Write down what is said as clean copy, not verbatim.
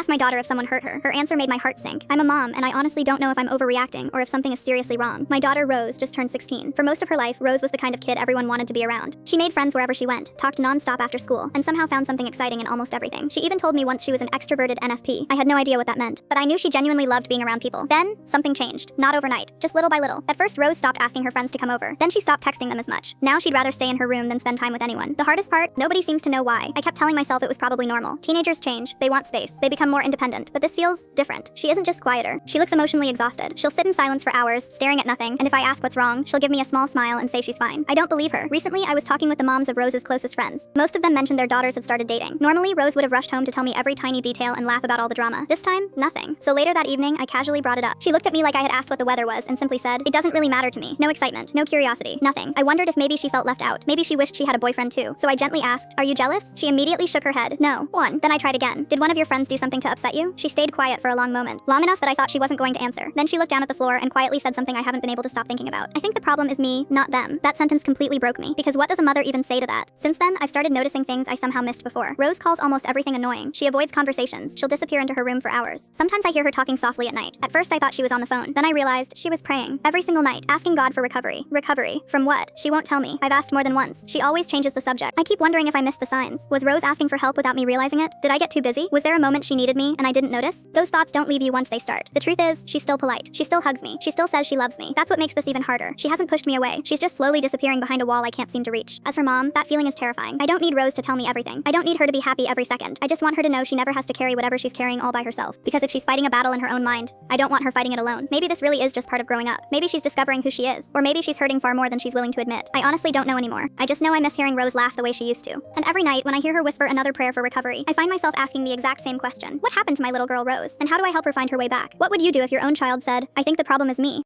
asked my daughter if someone hurt her. Her answer made my heart sink. I'm a mom, and I honestly don't know if I'm overreacting or if something is seriously wrong. My daughter Rose just turned 16. For most of her life, Rose was the kind of kid everyone wanted to be around. She made friends wherever she went, talked non-stop after school, and somehow found something exciting in almost everything. She even told me once she was an extroverted NFP. I had no idea what that meant, but I knew she genuinely loved being around people. Then, something changed. Not overnight, just little by little. At first, Rose stopped asking her friends to come over. Then she stopped texting them as much. Now she'd rather stay in her room than spend time with anyone. The hardest part? Nobody seems to know why. I kept telling myself it was probably normal. Teenagers change. They want space. They become more independent. But this feels different. She isn't just quieter. She looks emotionally exhausted. She'll sit in silence for hours, staring at nothing, and if I ask what's wrong, she'll give me a small smile and say she's fine. I don't believe her. Recently, I was talking with the moms of Rose's closest friends. Most of them mentioned their daughters had started dating. Normally, Rose would have rushed home to tell me every tiny detail and laugh about all the drama. This time, nothing. So later that evening, I casually brought it up. She looked at me like I had asked what the weather was and simply said, "It doesn't really matter to me." No excitement, no curiosity, nothing. I wondered if maybe she felt left out. Maybe she wished she had a boyfriend too. So I gently asked, "Are you jealous?" She immediately shook her head. No. Then I tried again. "Did one of your friends do something to upset you?" She stayed quiet for a long moment. Long enough that I thought she wasn't going to answer. Then she looked down at the floor and quietly said something I haven't been able to stop thinking about. "I think the problem is me, not them." That sentence completely broke me, because what does a mother even say to that? Since then, I've started noticing things I somehow missed before. Rose calls almost everything annoying. She avoids conversations. She'll disappear into her room for hours. Sometimes I hear her talking softly at night. At first I thought she was on the phone. Then I realized she was praying. Every single night, asking God for recovery. Recovery. From what? She won't tell me. I've asked more than once. She always changes the subject. I keep wondering if I missed the signs. Was Rose asking for help without me realizing it? Did I get too busy? Was there a moment she needed me and I didn't notice? Those thoughts don't leave you once they start. The truth is, she's still polite. She still hugs me. She still says she loves me. That's what makes this even harder. She hasn't pushed me away. She's just slowly disappearing behind a wall I can't seem to reach. As her mom, that feeling is terrifying. I don't need Rose to tell me everything. I don't need her to be happy every second. I just want her to know she never has to carry whatever she's carrying all by herself. Because if she's fighting a battle in her own mind, I don't want her fighting it alone. Maybe this really is just part of growing up. Maybe she's discovering who she is. Or maybe she's hurting far more than she's willing to admit. I honestly don't know anymore. I just know I miss hearing Rose laugh the way she used to. And every night, when I hear her whisper another prayer for recovery, I find myself asking the exact same question. What happened to my little girl Rose? And how do I help her find her way back? What would you do if your own child said, "I think the problem is me"?